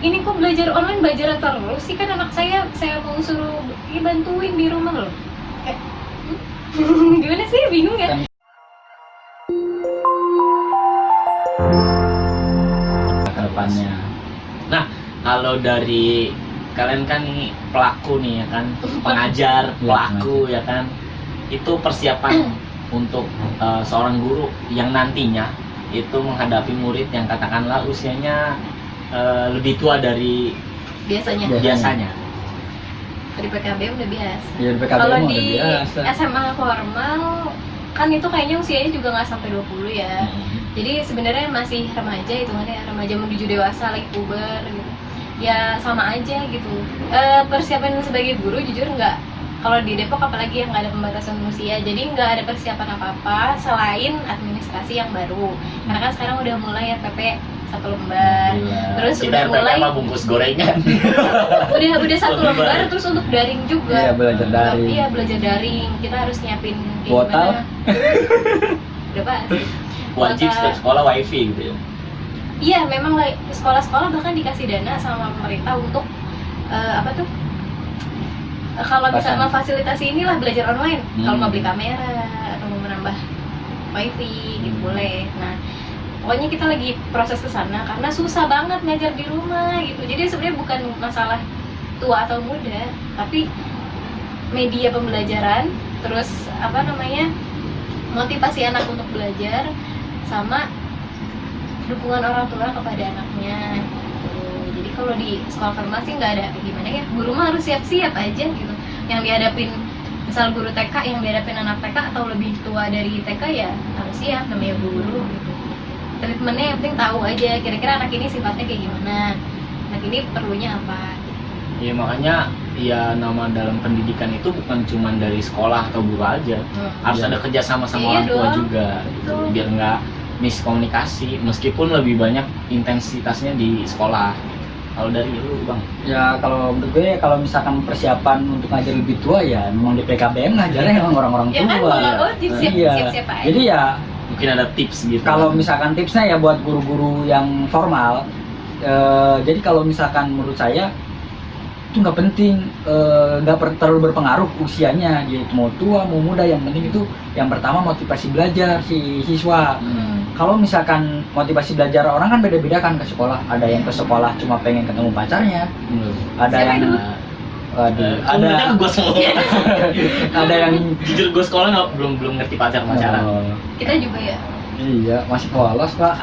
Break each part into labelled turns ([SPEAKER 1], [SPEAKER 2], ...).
[SPEAKER 1] Ini kok belajar online belajar terus sih, kan anak saya mau suruh bantuin di rumah loh. Kayak gimana sih, bingung ya.
[SPEAKER 2] Ke depannya. Nah, kalau dari kalian kan nih pelaku nih ya kan, pengajar, pelaku ya kan, itu persiapan untuk seorang guru yang nantinya itu menghadapi murid yang katakanlah usianya lebih tua dari biasanya.
[SPEAKER 1] Di PKB udah biasa.
[SPEAKER 3] Ya, di PKB
[SPEAKER 1] Kalau
[SPEAKER 3] udah
[SPEAKER 1] di
[SPEAKER 3] biasa.
[SPEAKER 1] SMA formal kan itu kayaknya usianya juga nggak sampai 20 ya. Jadi sebenarnya masih remaja, hitungannya remaja menuju dewasa, lagi puber gitu. Ya sama aja gitu. Persiapan sebagai guru jujur nggak, kalau di Depok apalagi yang nggak ada pembatasan usia, jadi nggak ada persiapan apa-apa selain administrasi yang baru. Karena kan sekarang udah mulai RPP 1 lembar, terus
[SPEAKER 2] kita
[SPEAKER 1] udah mulai
[SPEAKER 2] bungkus gorengan.
[SPEAKER 1] udah 1 lembar, terus untuk daring juga.
[SPEAKER 3] Iya, belajar daring.
[SPEAKER 1] Iya, belajar daring. Kita harus nyiapin
[SPEAKER 3] kuota.
[SPEAKER 1] Udah pasti.
[SPEAKER 2] Wajib setiap sekolah wifi gitu ya.
[SPEAKER 1] Iya, memang sekolah-sekolah bahkan dikasih dana sama pemerintah untuk kalau bisa memfasilitasi inilah belajar online. Kalau mau beli kamera atau mau menambah wifi gitu boleh. Nah, pokoknya kita lagi proses ke sana karena susah banget ngajar di rumah gitu. Jadi sebenarnya bukan masalah tua atau muda, tapi media pembelajaran, terus motivasi anak untuk belajar, sama dukungan orang tua kepada anaknya gitu. Jadi kalau di sekolah farmasi nggak ada gimana ya, guru mah harus siap-siap aja gitu. Yang dihadapin misal guru TK yang dihadapin anak TK atau lebih tua dari TK ya harus siap, namanya guru gitu. Treatmentnya yang penting tahu aja kira-kira anak ini sifatnya kayak gimana, anak ini perlunya apa.
[SPEAKER 2] Ya makanya ya nama dalam pendidikan itu bukan cuma dari sekolah atau guru aja, harus ada kerjasama sama orang tua juga gitu. Biar nggak miskomunikasi, meskipun lebih banyak intensitasnya di sekolah. Kalau dari lu Bang?
[SPEAKER 3] Ya kalau menurut gue kalau misalkan persiapan untuk ngajar lebih tua ya memang di PKBM ngajarnya emang orang-orang tua.
[SPEAKER 1] Ya kan, siap-siap aja.
[SPEAKER 3] Jadi ya
[SPEAKER 2] mungkin ada tips gitu.
[SPEAKER 3] Kalau misalkan tipsnya ya buat guru-guru yang formal, jadi kalau misalkan menurut saya itu nggak penting, nggak terlalu berpengaruh usianya, yaitu mau tua mau muda, yang penting itu yang pertama motivasi belajar si siswa. Kalau misalkan motivasi belajar orang kan beda-beda kan ke sekolah, ada yang ke sekolah cuma pengen ketemu pacarnya, ada
[SPEAKER 1] siapa
[SPEAKER 3] yang
[SPEAKER 1] itu?
[SPEAKER 2] Ada gue semua.
[SPEAKER 3] ada yang
[SPEAKER 2] jujur gue sekolah belum ngerti pacaran.
[SPEAKER 1] Kita juga ya.
[SPEAKER 3] Iya, masih polos Pak.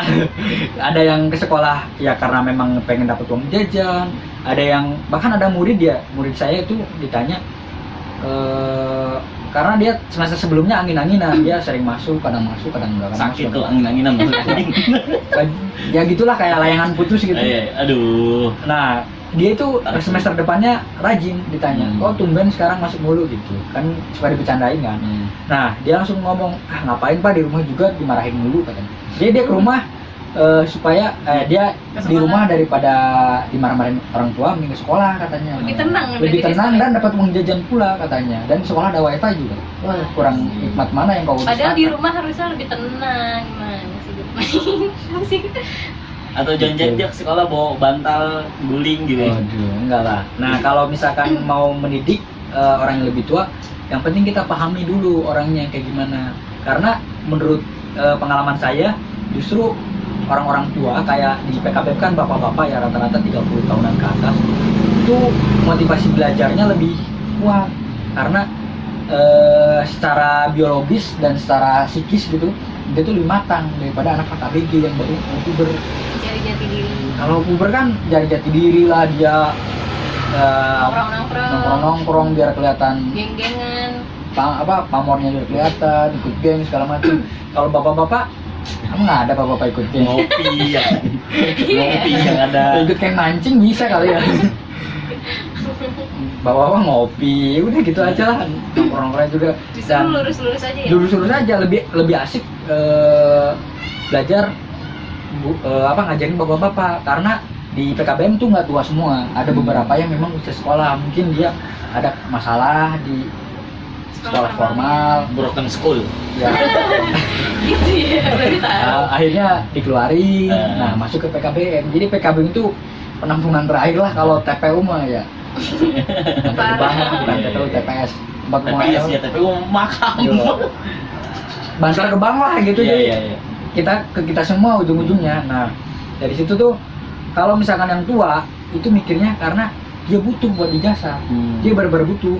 [SPEAKER 3] Ada yang ke sekolah ya karena memang pengen dapat uang jajan. Ada yang bahkan ada murid saya itu ditanya karena dia semester sebelumnya angin-anginan, dia sering masuk kadang enggak.
[SPEAKER 2] Sakit tuh angin-anginan.
[SPEAKER 3] Ya gitulah kayak layangan putus gitu.
[SPEAKER 2] Aduh.
[SPEAKER 3] Nah, dia itu semester depannya rajin ditanya, kok tumben sekarang masuk mulu gitu kan, supaya dibercandain kan. Nah, dia langsung ngomong, ngapain Pak, di rumah juga dimarahin mulu katanya. Dia ke rumah supaya dia di rumah daripada dimarah-marahin orang tua, mending ke sekolah katanya. Lebih tenang dan dapat uang jajan pula katanya, dan sekolah ada wifi juga. Wah, kurang nikmat mana yang kau urus?
[SPEAKER 1] Padahal di rumah harusnya lebih tenang, gimana sih?
[SPEAKER 2] Atau jangan-jangan sekolah bawa bantal guling gitu.
[SPEAKER 3] Enggak lah. Nah, kalau misalkan mau mendidik orang yang lebih tua, yang penting kita pahami dulu orangnya kayak gimana. Karena menurut pengalaman saya, justru orang-orang tua kayak di PKB kan bapak-bapak ya rata-rata 30 tahunan ke atas, itu motivasi belajarnya lebih kuat karena secara biologis dan secara psikis gitu, dia tuh lebih matang daripada anak AKBG yang baru puber.
[SPEAKER 1] Cari jati diri.
[SPEAKER 3] Kalau puber kan cari jati diri lah, dia nongkrong biar kelihatan
[SPEAKER 1] geng-gengan,
[SPEAKER 3] pamornya biar kelihatan, ikut geng segala macam. Kalau bapak-bapak kamu nggak ada bapak-bapak ikut geng.
[SPEAKER 2] Ngopi yang ada.
[SPEAKER 3] Ikut geng mancing bisa kali ya. Bawa ngopi, udah gitu aja lah, nongkrong juga.
[SPEAKER 1] Bisa lurus-lurus aja ya?
[SPEAKER 3] Lurus-lurus aja, lebih asik belajar ngajarin bapak-bapak, karena di PKBM tuh nggak tua semua, ada beberapa yang memang usia sekolah, mungkin dia ada masalah di sekolah formal,
[SPEAKER 2] broken school
[SPEAKER 1] ya. Gitu ya, baru tahu.
[SPEAKER 3] Akhirnya dikeluarin, nah masuk ke PKBM. Jadi PKBM itu penampungan terakhir lah. Kalau TPU mah ya
[SPEAKER 1] Parah.
[SPEAKER 3] banget, bukan
[SPEAKER 2] Iya,
[SPEAKER 3] TPU,
[SPEAKER 2] iya.
[SPEAKER 3] TPS tempat
[SPEAKER 2] TPS
[SPEAKER 3] pemakaman.
[SPEAKER 2] ya, TPU makam.
[SPEAKER 3] Iya. Bantar Gebang lah gitu.
[SPEAKER 2] Iya,
[SPEAKER 3] Jadi
[SPEAKER 2] iya, iya.
[SPEAKER 3] kita semua ujung-ujungnya. Nah dari situ tuh kalau misalkan yang tua itu mikirnya karena dia butuh buat ijazah, dia benar-benar butuh.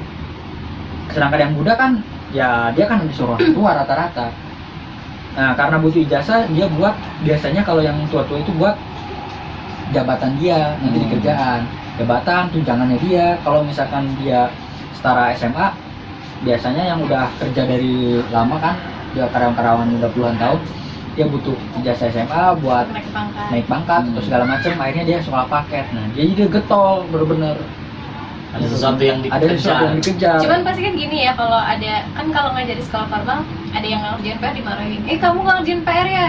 [SPEAKER 3] Sedangkan yang muda kan ya dia kan disuruh orang tua rata-rata. Nah karena butuh ijazah dia buat, biasanya kalau yang tua-tua itu buat jabatan dia nanti di kerjaan, jabatan tunjangannya dia. Kalau misalkan dia setara SMA, biasanya yang udah kerja dari lama kan, dia karyawan-karyawan udah puluhan tahun, dia butuh ijazah SMA buat naik pangkat atau segala macam. Akhirnya dia sekolah paket. Nah dia jadi getol bener-bener.
[SPEAKER 2] Ada sesuatu yang
[SPEAKER 3] Ada sesuatu yang dikejar.
[SPEAKER 1] Cuman pasti kan gini ya, kalau ada kan kalau ngajar di sekolah formal ada yang ngerjain PR dimarahin. Kamu nggak ngerjain PR ya?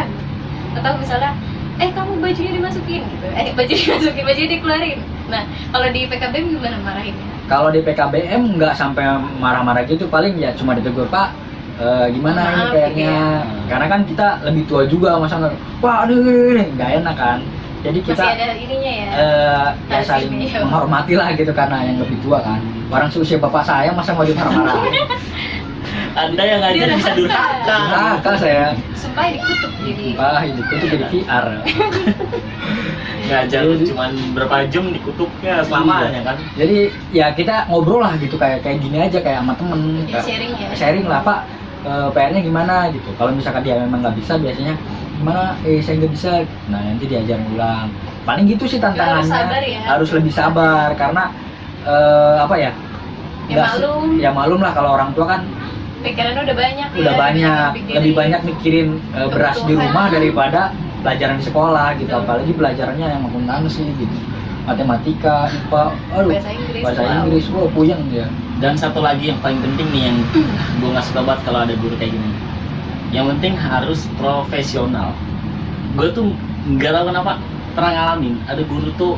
[SPEAKER 1] Atau misalnya kamu bajunya dimasukin gitu. Bajunya dimasukin, bajunya dikeluarin. Nah, kalau di PKBM gimana marahinnya?
[SPEAKER 3] Kalau di PKBM nggak sampai marah-marah gitu, paling ya cuma ditegur, Pak, gimana ini
[SPEAKER 1] Maaf,
[SPEAKER 3] PR-nya?
[SPEAKER 1] gitu ya.
[SPEAKER 3] Karena kan kita lebih tua juga, masa nggak, Pak, aduh, nggak enak kan. Jadi kita
[SPEAKER 1] Masih ada ininya ya.
[SPEAKER 3] ya saling
[SPEAKER 1] Kasih,
[SPEAKER 3] menghormati lah gitu, karena yang lebih tua kan. Orang seusia bapak saya masa mau dimarah-marahin?
[SPEAKER 2] Anda yang ngajar bisa durhaka.
[SPEAKER 3] Kak saya,
[SPEAKER 1] Sumpah dikutuk jadi.
[SPEAKER 3] Pak, itu jadi VR.
[SPEAKER 2] Ngajar cuman berapa jam dikutuknya selamanya kan.
[SPEAKER 3] Jadi ya kita ngobrol lah gitu, kayak gini aja, kayak sama temen.
[SPEAKER 1] Ya, sharing ya.
[SPEAKER 3] Sharing lah, Pak, PR-nya gimana gitu. Kalau misalkan dia memang nggak bisa, biasanya gimana, saya nggak bisa. Nah nanti diajarin ulang. Paling gitu sih tantangannya.
[SPEAKER 1] Harus sabar ya.
[SPEAKER 3] Harus lebih sabar karena apa ya?
[SPEAKER 1] Ya
[SPEAKER 3] nggak se-
[SPEAKER 1] malum.
[SPEAKER 3] Ya malum lah, kalau orang tua kan
[SPEAKER 1] Pikirannya udah banyak ya.
[SPEAKER 3] udah banyak,
[SPEAKER 1] pikirin.
[SPEAKER 3] lebih banyak mikirin beras di
[SPEAKER 1] Kebutuhan.
[SPEAKER 3] rumah daripada pelajaran di sekolah gitu.
[SPEAKER 1] Betul.
[SPEAKER 3] Apalagi pelajarannya yang akuntansi gitu, matematika, IPA, aduh, bahasa Inggris, wow, puyeng dia.
[SPEAKER 2] Dan satu lagi yang paling penting nih, yang gue nggak suka banget kalau ada guru kayak gini. Yang penting harus profesional. Gue tuh nggak tahu kenapa pernah ngalamin ada guru tuh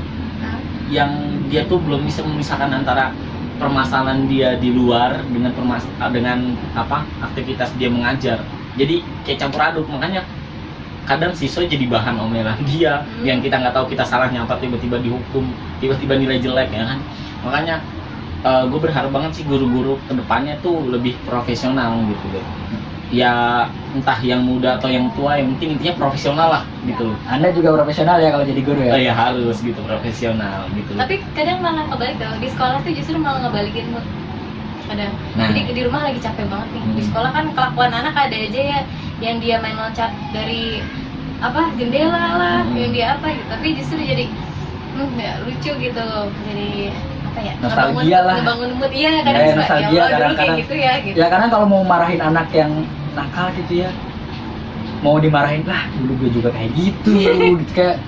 [SPEAKER 2] yang dia tuh belum bisa memisahkan antara permasalahan dia di luar dengan aktivitas dia mengajar. Jadi kayak campur aduk, makanya kadang siswa jadi bahan omelan dia yang kita nggak tahu kita salahnya apa, tiba-tiba dihukum, tiba-tiba nilai jelek ya kan. Makanya gue berharap banget sih guru-guru kedepannya tuh lebih profesional gitu. Ya entah yang muda atau yang tua, yang penting intinya profesional lah gitu.
[SPEAKER 3] Anda juga profesional ya kalau jadi guru ya?
[SPEAKER 2] Oh ya harus gitu, profesional gitu.
[SPEAKER 1] Tapi kadang malah kebalik tau, di sekolah tuh justru malah ngebalikin mood kadang.
[SPEAKER 2] Nah.
[SPEAKER 1] Jadi di rumah lagi capek banget nih. Di sekolah kan kelakuan anak ada aja ya, yang dia main loncat dari jendela lah, yang dia gitu. Tapi justru jadi nggak lucu gitu. Jadi
[SPEAKER 3] Nostalgia lah.
[SPEAKER 1] ngebangun mood, iya kadang
[SPEAKER 3] Ya,
[SPEAKER 1] suka,
[SPEAKER 3] nostalgia
[SPEAKER 1] ya Allah, dulu kayak
[SPEAKER 3] kadang-kadang.
[SPEAKER 1] gitu ya gitu.
[SPEAKER 3] Ya karena kalau mau marahin anak yang nakal gitu ya, mau dimarahin, lah dulu gue juga kayak gitu, gitu kayak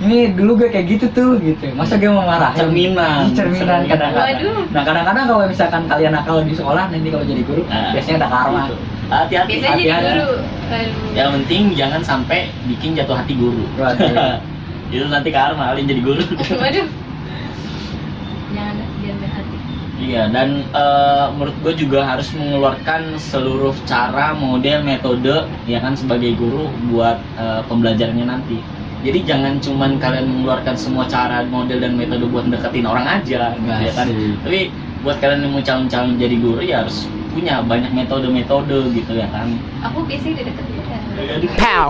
[SPEAKER 3] ini dulu gue kayak gitu tuh gitu. Masa gue mau marahin?
[SPEAKER 2] Cerminan.
[SPEAKER 3] Cerminan kadang-kadang.
[SPEAKER 1] Waduh.
[SPEAKER 3] Nah kadang-kadang kalau misalkan kalian nakal di sekolah, nanti kalau jadi guru biasanya ada karma.
[SPEAKER 2] Gitu. Hati-hati.
[SPEAKER 1] Biasanya jadi
[SPEAKER 3] hati-hati.
[SPEAKER 1] guru. Aduh.
[SPEAKER 2] Yang penting jangan sampai bikin jatuh hati guru.
[SPEAKER 3] Berarti
[SPEAKER 2] Itu nanti karma kalian jadi guru.
[SPEAKER 1] Waduh. Jangan berhati.
[SPEAKER 2] Iya, dan menurut gue juga harus mengeluarkan seluruh cara, model, metode ya kan sebagai guru buat pembelajarannya nanti. Jadi jangan cuman kalian mengeluarkan semua cara, model, dan metode buat deketin orang aja gitu ya kan.
[SPEAKER 3] Asik.
[SPEAKER 2] Tapi buat kalian yang mau calon-calon jadi guru ya harus punya banyak metode-metode gitu ya kan.
[SPEAKER 1] Aku biasanya dideketin kan.
[SPEAKER 4] Pow!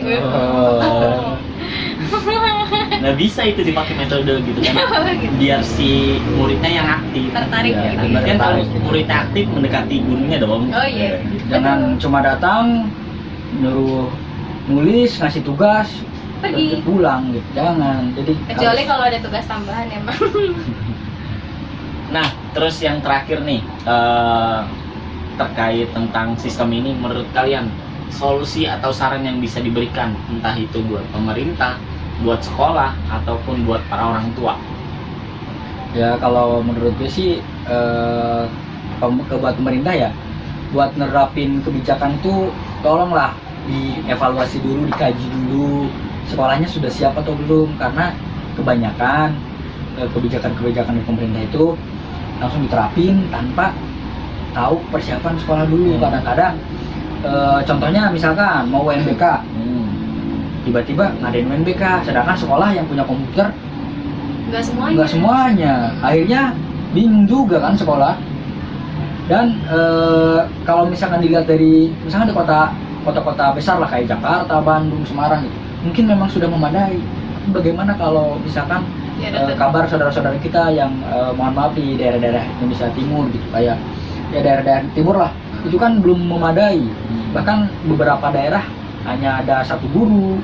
[SPEAKER 3] Oh.
[SPEAKER 2] Nah bisa itu dipakai metode gitu kan,
[SPEAKER 1] Gitu.
[SPEAKER 2] biar si muridnya yang aktif.
[SPEAKER 1] Tertarik
[SPEAKER 3] Iya,
[SPEAKER 1] gitu.
[SPEAKER 2] Nah, berarti kan kalau
[SPEAKER 3] Tertarik.
[SPEAKER 2] muridnya aktif mendekati gurunya dong.
[SPEAKER 1] Oh iya.
[SPEAKER 3] Jangan cuma datang nyuruh nulis, ngasih tugas,
[SPEAKER 1] Pergi.
[SPEAKER 3] pulang gitu. Jangan. Jadi
[SPEAKER 1] Kecuali
[SPEAKER 3] harus-
[SPEAKER 1] kalau ada tugas tambahan emang.
[SPEAKER 2] Nah, terus yang terakhir nih, terkait tentang sistem ini, menurut kalian solusi atau saran yang bisa diberikan, entah itu buat pemerintah, buat sekolah, ataupun buat para orang tua?
[SPEAKER 3] Ya kalau menurut gue sih buat pemerintah ya, buat nerapin kebijakan itu tolonglah dievaluasi dulu, dikaji dulu sekolahnya sudah siap atau belum, karena kebanyakan kebijakan-kebijakan dari pemerintah itu langsung diterapin tanpa tahu persiapan sekolah dulu. Kadang-kadang contohnya misalkan mau UNBK, tiba-tiba ngadain UNBK, sedangkan sekolah yang punya komputer
[SPEAKER 1] nggak
[SPEAKER 3] semuanya. Akhirnya bingung juga kan sekolah. Dan kalau misalkan dilihat dari misalkan di kota-kota besar lah kayak Jakarta, Bandung, Semarang gitu, mungkin memang sudah memadai. Tapi bagaimana kalau misalkan kabar saudara-saudara kita yang mohon maaf di daerah-daerah Indonesia Timur gitu, kayak ya daerah-daerah timur lah, itu kan belum memadai. Bahkan beberapa daerah hanya ada satu guru,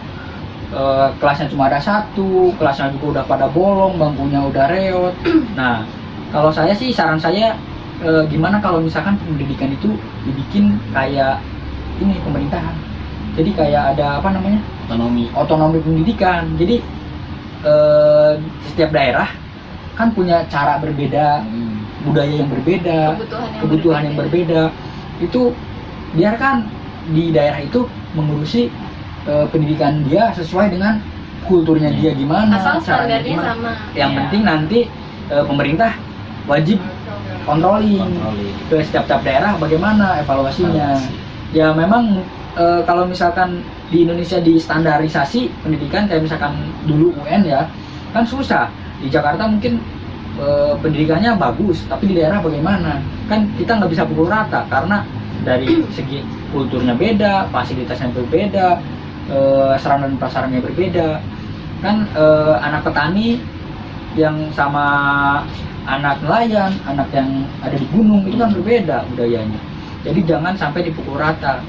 [SPEAKER 3] kelasnya cuma ada satu, kelasnya juga udah pada bolong, bangkunya udah reot. Nah, kalau saya sih saran saya gimana kalau misalkan pendidikan itu dibikin kayak ini pemerintahan. Jadi kayak ada apa namanya? Otonomi pendidikan. Jadi setiap daerah kan punya cara berbeda, budaya yang berbeda, kebutuhan yang berbeda. Itu biarkan di daerah itu mengurusi pendidikan dia sesuai dengan kulturnya dia gimana,
[SPEAKER 1] asal
[SPEAKER 3] caranya
[SPEAKER 1] standarnya
[SPEAKER 3] gimana.
[SPEAKER 1] sama.
[SPEAKER 3] Yang penting nanti pemerintah wajib controlling ke setiap daerah bagaimana evaluasinya. Ya memang kalau misalkan di Indonesia di standarisasi pendidikan kayak misalkan dulu UN ya, kan susah. Di Jakarta mungkin pendidikannya bagus, tapi di daerah bagaimana? Kan kita nggak bisa pukul rata karena dari segi kulturnya beda, fasilitasnya berbeda, sarana dan prasarannya berbeda. Kan anak petani yang sama anak nelayan, anak yang ada di gunung itu kan berbeda budayanya. Jadi jangan sampai dipukul rata.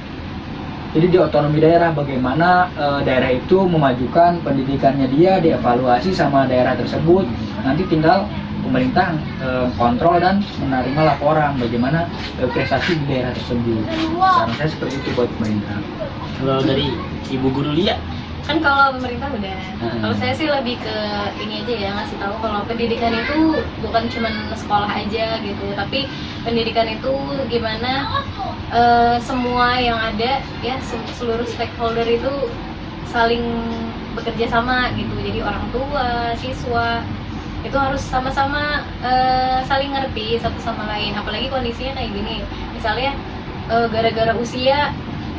[SPEAKER 3] Jadi di otonomi daerah bagaimana daerah itu memajukan pendidikannya dia, dievaluasi sama daerah tersebut. Nanti tinggal pemerintah kontrol dan menerima laporan bagaimana prestasi di daerah tersebut. Saran saya seperti itu buat pemerintah.
[SPEAKER 2] Kalau dari Ibu Guru Lia,
[SPEAKER 1] Kan kalau pemerintah udah. Kalau saya sih lebih ke ini aja ya, ngasih tahu kalau pendidikan itu bukan cuma sekolah aja gitu, tapi pendidikan itu gimana semua yang ada ya, seluruh stakeholder itu saling bekerja sama gitu. Jadi orang tua, siswa itu harus sama-sama saling ngerti satu sama lain. Apalagi kondisinya kayak gini, misalnya gara-gara usia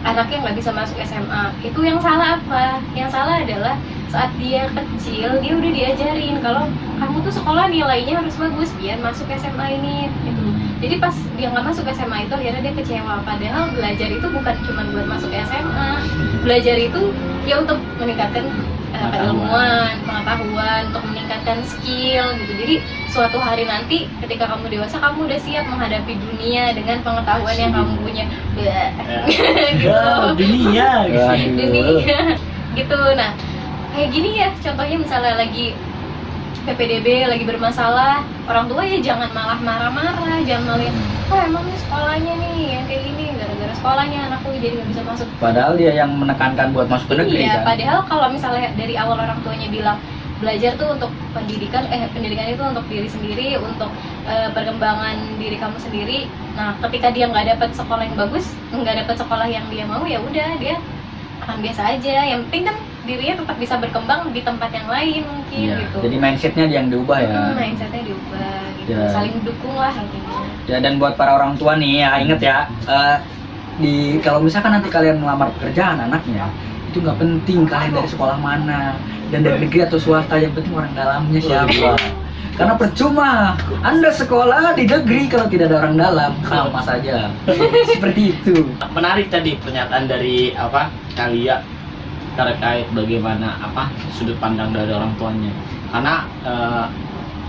[SPEAKER 1] anaknya nggak bisa masuk SMA, itu yang salah apa? Yang salah adalah saat dia kecil dia udah diajarin kalau kamu tuh sekolah nilainya harus bagus biar masuk SMA ini gitu. Jadi pas dia nggak masuk SMA itu akhirnya dia kecewa, padahal belajar itu bukan cuma buat masuk SMA. Belajar itu ya untuk meningkatkan keilmuan, pengetahuan, untuk meningkatkan skill gitu. Jadi suatu hari nanti ketika kamu dewasa, kamu udah siap menghadapi dunia dengan pengetahuan yang kamu punya. Gitu.
[SPEAKER 2] Dunia
[SPEAKER 1] Dunia gitu. Nah kayak gini ya, contohnya misalnya lagi PPDB lagi bermasalah, orang tua ya jangan malah marah-marah, jangan malah oh emangnya sekolahnya nih yang kayak gini, gara-gara sekolahnya anakku jadi nggak bisa masuk.
[SPEAKER 3] Padahal dia yang menekankan buat masuk ke negeri
[SPEAKER 1] Iya,
[SPEAKER 3] kan.
[SPEAKER 1] padahal kalau misalnya dari awal orang tuanya bilang belajar tuh untuk pendidikan itu untuk diri sendiri, untuk perkembangan diri kamu sendiri. Nah ketika dia nggak dapat sekolah yang bagus, nggak dapat sekolah yang dia mau, ya udah dia akan biasa aja. Yang penting kan dirinya tetap bisa berkembang di tempat yang lain mungkin gitu.
[SPEAKER 3] Jadi mindsetnya yang diubah ya.
[SPEAKER 1] Mindsetnya diubah gitu,
[SPEAKER 3] Ya.
[SPEAKER 1] saling dukung lah intinya.
[SPEAKER 3] Ya, dan buat para orang tua nih ya, inget ya, kalau misalkan nanti kalian melamar pekerjaan anaknya, itu nggak penting kalian dari sekolah mana dan dari negeri atau swasta, yang penting orang dalamnya siapa. Karena percuma Anda sekolah di negeri kalau tidak ada orang dalam, sama saja. Seperti itu.
[SPEAKER 2] Menarik tadi pernyataan dari Kalia terkait bagaimana sudut pandang dari orang tuanya. Karena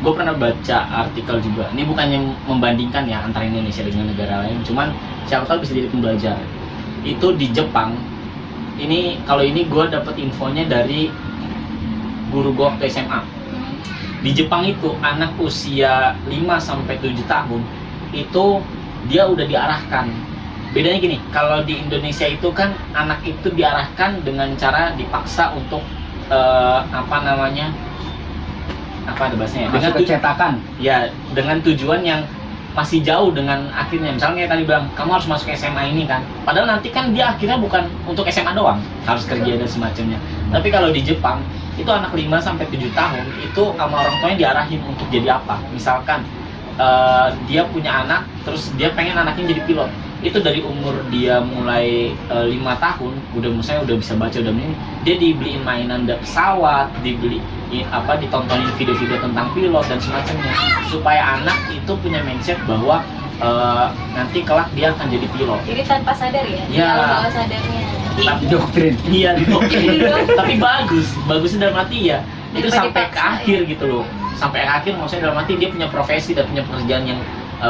[SPEAKER 2] gue pernah baca artikel juga. Ini bukannya membandingkan ya antara Indonesia dengan negara lain, cuman siapa tahu bisa jadi pembelajar. Itu di Jepang. Kalau ini gue dapet infonya dari guru gue waktu SMA. Di Jepang itu anak usia 5-7 tahun itu dia udah diarahkan. Bedanya gini, kalau di Indonesia itu kan anak itu diarahkan dengan cara dipaksa untuk ada bahasanya? Dengan
[SPEAKER 3] cetakan.
[SPEAKER 2] Ya, dengan tujuan yang masih jauh dengan akhirnya. Misalnya kayak tadi bilang, kamu harus masuk SMA ini kan. Padahal nanti kan dia akhirnya bukan untuk SMA doang, harus kerja dan semacamnya. Tapi kalau di Jepang, itu anak 5-7 tahun, itu sama orang tuanya diarahin untuk jadi apa. Misalkan dia punya anak, terus dia pengen anaknya jadi pilot. itu dari umur dia mulai 5 tahun udah bisa baca, udah ini dia dibeliin mainan pesawat, ditontonin video-video tentang pilot dan semacamnya, supaya anak itu punya mindset bahwa nanti kelak dia akan jadi pilot.
[SPEAKER 1] Jadi tanpa sadar ya?
[SPEAKER 2] Ya.
[SPEAKER 1] Kalau bawah sadarnya.
[SPEAKER 2] Tapi
[SPEAKER 3] Doktrin.
[SPEAKER 2] iya tapi bagusnya dalam arti ya itu
[SPEAKER 1] Daripada
[SPEAKER 2] sampai ke
[SPEAKER 1] dipaksa,
[SPEAKER 2] akhir gitu loh, sampai ke akhir maksudnya dalam arti dia punya profesi dan punya pekerjaan yang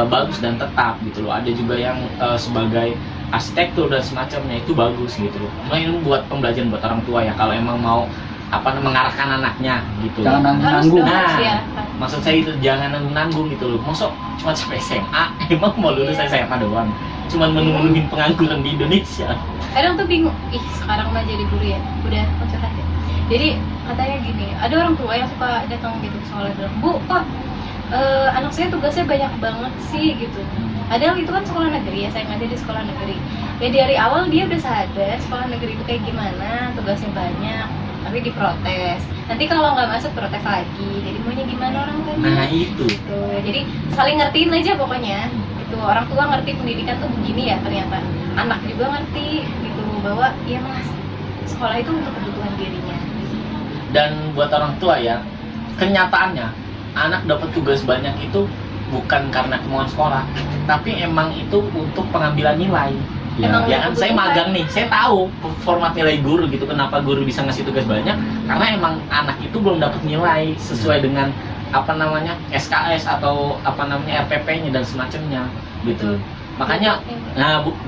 [SPEAKER 2] bagus dan tetap gitu loh. Ada juga yang sebagai arsitektur dan semacamnya, itu bagus gitu loh. Nah, ini buat pembelajaran buat orang tua ya, kalau emang mau mengarahkan anaknya gitu.
[SPEAKER 3] Jangan
[SPEAKER 1] Harus
[SPEAKER 3] nanggung.
[SPEAKER 1] dong,
[SPEAKER 2] Nah,
[SPEAKER 1] ya.
[SPEAKER 2] maksud saya itu jangan nanggung gitu loh. Masuk cuma sampai SMA, emang mau lulus SMA doang. Cuman menuhin pengangguran di Indonesia.
[SPEAKER 1] Kadang tuh bingung, sekarang mah jadi guru ya, udah curhat ya. Jadi katanya gini, ada orang tua yang suka datang gitu ke sekolah bilang, Bu, kok anak saya tugasnya banyak banget sih gitu. Padahal itu kan sekolah negeri ya, saya ngajar di sekolah negeri. Ya dari awal dia udah sadar sekolah negeri itu kayak gimana, tugasnya banyak, tapi diprotes. Nanti kalau nggak masuk protes lagi, jadi maunya gimana orang tuanya?
[SPEAKER 2] Nah itu.
[SPEAKER 1] Gitu. Jadi saling ngertiin aja pokoknya. Itu orang tua ngerti pendidikan tuh begini ya ternyata. Anak juga ngerti gitu bahwa ya mas, sekolah itu untuk kebutuhan dirinya.
[SPEAKER 2] Dan buat orang tua ya, kenyataannya anak dapat tugas banyak itu bukan karena kemauan sekolah, tapi emang itu untuk pengambilan nilai.
[SPEAKER 1] Emang
[SPEAKER 2] Ya kan, saya
[SPEAKER 1] kebutuhan.
[SPEAKER 2] magang nih, saya tahu format nilai guru gitu. Kenapa guru bisa ngasih tugas banyak? Karena emang anak itu belum dapat nilai sesuai dengan SKS atau RPP-nya dan semacamnya gitu. Makanya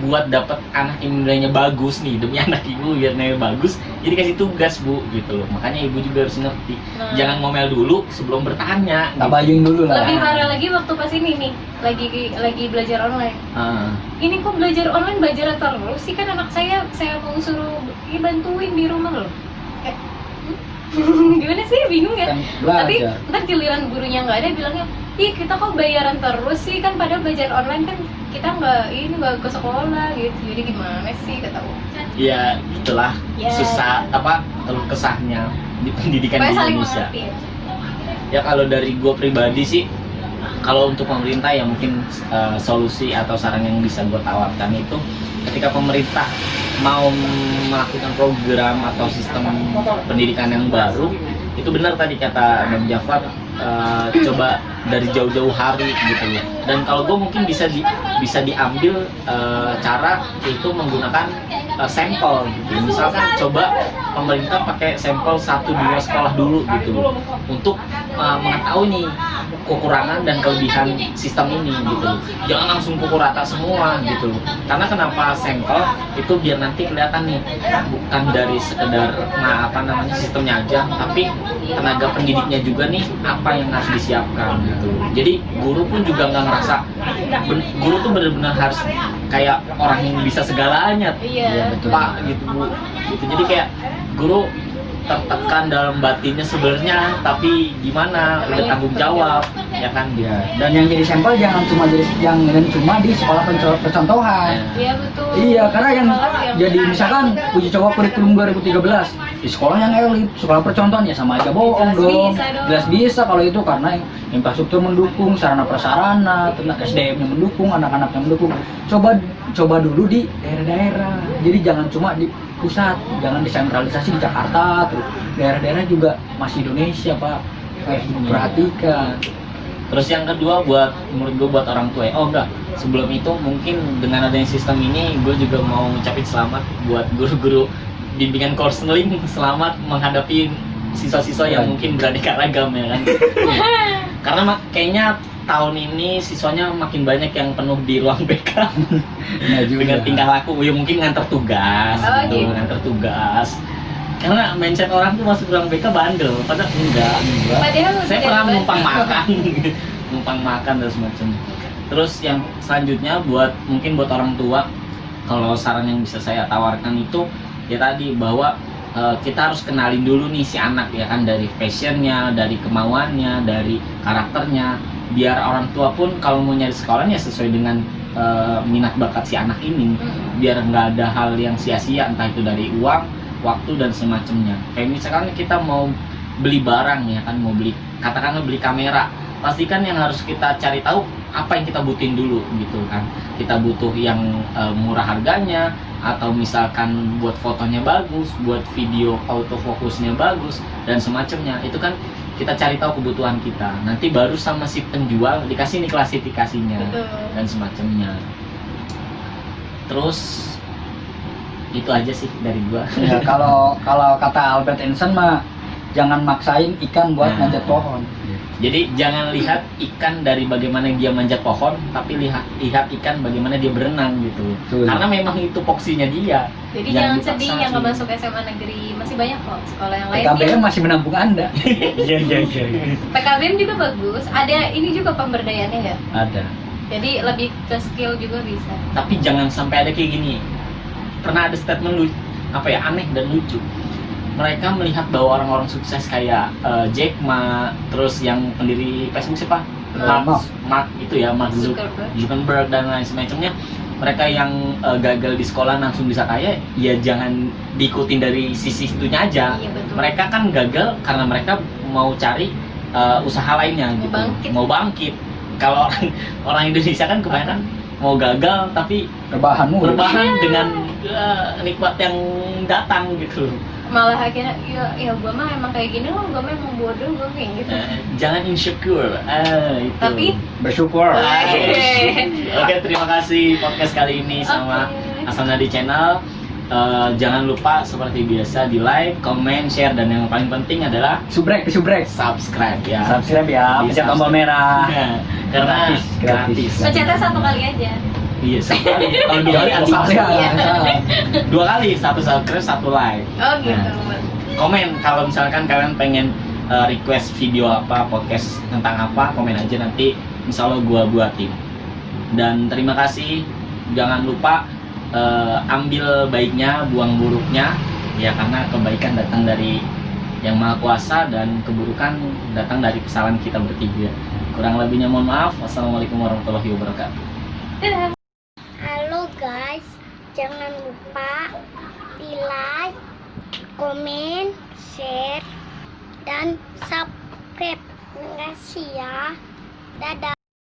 [SPEAKER 2] buat dapat anak yang nilainya bagus nih, demi anak ibu biar nilainya bagus, jadi kasih tugas Bu gitu loh. Makanya ibu juga harus ngerti.
[SPEAKER 1] Nah,
[SPEAKER 2] Jangan ngomel dulu sebelum bertanya.
[SPEAKER 3] Tabayun dulu lah.
[SPEAKER 1] lebih parah lagi waktu pas ini nih, lagi belajar online.
[SPEAKER 2] Ah.
[SPEAKER 1] Ini kok belajar online belajar terus sih, kan anak saya mau suruh bantuin di rumah loh. Kayak, gimana sih, bingung ya.
[SPEAKER 3] Kan
[SPEAKER 1] Tapi
[SPEAKER 3] belajar.
[SPEAKER 1] ntar giliran gurunya nggak ada bilangnya, ih kita kok bayaran terus sih, kan padahal belajar online kan kita nggak ke sekolah gitu. Jadi gimana sih kata aku.
[SPEAKER 2] Ya itulah
[SPEAKER 1] Ya.
[SPEAKER 2] susah keluh kesahnya di pendidikan di
[SPEAKER 1] Pokoknya saling
[SPEAKER 2] Indonesia.
[SPEAKER 1] mengerti ya.
[SPEAKER 2] Ya kalau dari gue pribadi sih, kalau untuk pemerintah ya mungkin solusi atau saran yang bisa gue tawarkan itu, ketika pemerintah mau melakukan program atau sistem pendidikan yang baru, itu benar tadi kata Bang Jafar, coba dari jauh-jauh hari gitu loh. Dan kalau gue mungkin bisa diambil cara itu menggunakan sampel gitu. Misalkan coba pemerintah pakai sampel 1-2 sekolah dulu gitu loh, untuk mengetahui nih kekurangan dan kelebihan sistem ini gitu loh. Jangan langsung pukul rata semua gitu loh. Karena kenapa sampel itu biar nanti kelihatan nih, bukan dari sekedar sistemnya aja, tapi tenaga pendidiknya juga nih apa yang harus disiapkan gitu. Jadi guru pun juga nggak ngerasa guru tuh benar-benar harus kayak orang yang bisa segalanya.
[SPEAKER 1] Iya.
[SPEAKER 3] betul.
[SPEAKER 2] Pak gitu Bu gitu. Jadi kayak guru tertekan dalam batinnya sebenarnya, tapi gimana udah tanggung jawab ya kan dia.
[SPEAKER 3] Dan yang jadi sampel jangan cuma di sekolah percontohan.
[SPEAKER 1] Iya betul.
[SPEAKER 3] Iya, karena yang
[SPEAKER 1] Apalagi
[SPEAKER 3] jadi misalkan uji coba kurikulum 2013 di sekolah yang elit, sekolah percontohan ya sama aja bohong
[SPEAKER 1] Jelas
[SPEAKER 3] dong.
[SPEAKER 1] bisa dong.
[SPEAKER 3] Jelas bisa kalau itu, karena infrastruktur mendukung, sarana prasarana, SDM-nya mendukung, anak-anaknya mendukung. Coba dulu di daerah-daerah. Jadi jangan cuma di pusat, jangan disentralisasi di Jakarta, terus daerah-daerah juga masih Indonesia Pak. Perhatikan.
[SPEAKER 2] Terus yang kedua menurut gue buat orang tua ya. Oh enggak, sebelum itu mungkin dengan adanya sistem ini gue juga mau ngucapin selamat buat guru-guru bimbingan counseling, selamat menghadapi siswa-siswa yang mungkin beraneka ragam ya kan. Karena kayaknya tahun ini siswanya makin banyak yang penuh di ruang BK
[SPEAKER 3] Ya juga.
[SPEAKER 2] dengan tingkah laku, ya mungkin nganter tugas,
[SPEAKER 1] Oh, gitu.
[SPEAKER 2] nganter tugas. Karena mindset orang tuh masuk ruang BK bandel, padahal enggak.
[SPEAKER 1] Padahal
[SPEAKER 2] Saya
[SPEAKER 1] udah
[SPEAKER 2] pernah
[SPEAKER 1] bantu.
[SPEAKER 2] numpang makan, numpang makan dan semacamnya. Terus yang selanjutnya mungkin buat orang tua, kalau saran yang bisa saya tawarkan itu ya tadi bahwa kita harus kenalin dulu nih si anak ya kan, dari passionnya, dari kemauannya, dari karakternya, biar orang tua pun kalau mau nyari sekolahnya sesuai dengan minat bakat si anak ini, biar nggak ada hal yang sia-sia, entah itu dari uang, waktu dan semacamnya. Kayak misalkan kita mau beli barang ya kan, katakanlah beli kamera, pastikan yang harus kita cari tahu apa yang kita butuhin dulu gitu kan. Kita butuh yang murah harganya, atau misalkan buat fotonya bagus, buat video autofokusnya bagus dan semacamnya. Itu kan kita cari tahu kebutuhan kita. Nanti baru sama si penjual dikasih nih klasifikasinya dan semacamnya. Terus itu aja sih dari gua.
[SPEAKER 3] Ya, kalau kata Albert Einstein mah jangan maksain ikan buat
[SPEAKER 2] Nah.
[SPEAKER 3] manjat pohon.
[SPEAKER 2] Jadi jangan lihat ikan dari bagaimana dia manjat pohon, tapi lihat ikan bagaimana dia berenang gitu.
[SPEAKER 3] Betul.
[SPEAKER 2] Karena memang itu porsinya dia.
[SPEAKER 1] Jadi
[SPEAKER 2] Jangan
[SPEAKER 1] jangan sedih yang
[SPEAKER 2] dipaksain.
[SPEAKER 1] nggak masuk SMA negeri, masih banyak kok sekolah yang lain.
[SPEAKER 3] PKBM masih menampung Anda.
[SPEAKER 2] Iya.
[SPEAKER 1] PKBM juga bagus. Ada ini juga pemberdayaannya nggak?
[SPEAKER 3] Ada.
[SPEAKER 1] Jadi lebih ke skill juga bisa.
[SPEAKER 2] Tapi jangan sampai ada kayak gini. Pernah ada statement aneh dan lucu. Mereka melihat bahwa orang-orang sukses kayak Jack Ma, terus yang pendiri Facebook siapa? Mark itu ya, Mark Zuckerberg dan lain semacamnya. Mereka yang gagal di sekolah langsung bisa kaya, ya jangan diikutin dari sisi itunya aja.
[SPEAKER 1] Iya, betul.
[SPEAKER 2] Mereka kan gagal karena mereka mau cari usaha lainnya
[SPEAKER 1] Mau
[SPEAKER 2] gitu,
[SPEAKER 1] bangkit.
[SPEAKER 2] mau bangkit. Kalau orang Indonesia kan kebanyakan mau gagal tapi
[SPEAKER 3] Rebahan mulu.
[SPEAKER 2] berbahan dengan nikmat yang datang gitu.
[SPEAKER 1] Malah akhirnya ya gua mah emang kayak gini loh, gua mah emang bodoh, gua kayak gitu.
[SPEAKER 2] Jangan insecure. Itu.
[SPEAKER 1] Tapi
[SPEAKER 3] Bersyukur.
[SPEAKER 2] Oke, terima kasih podcast kali ini sama Asal Nadi Channel. Jangan lupa seperti biasa di like, comment, share, dan yang paling penting adalah
[SPEAKER 3] Subrek.
[SPEAKER 2] subscribe ya.
[SPEAKER 3] Subscribe ya,
[SPEAKER 2] Di
[SPEAKER 3] pencet tombol
[SPEAKER 2] subscribe.
[SPEAKER 3] merah.
[SPEAKER 2] Karena
[SPEAKER 3] Gratis.
[SPEAKER 1] Pencetnya 1 kali aja.
[SPEAKER 2] Iya, sekali. Kalau 2 kali
[SPEAKER 3] Salah,
[SPEAKER 2] anti.
[SPEAKER 1] Iya.
[SPEAKER 3] salah.
[SPEAKER 2] 2 kali, 1 subscribe, 1 like.
[SPEAKER 1] Oh gitu.
[SPEAKER 2] Nah. Komen kalau misalkan kalian pengen request video apa, podcast tentang apa, komen aja, nanti insya Allah gua buatin. Dan terima kasih, jangan lupa ambil baiknya, buang buruknya ya, karena kebaikan datang dari Yang Maha Kuasa dan keburukan datang dari kesalahan kita bertiga. Kurang lebihnya mohon maaf. Wassalamualaikum warahmatullahi wabarakatuh.
[SPEAKER 1] Dadah.
[SPEAKER 4] Halo guys, jangan lupa di like, komen, share, dan subscribe. Terima kasih ya. Dadah.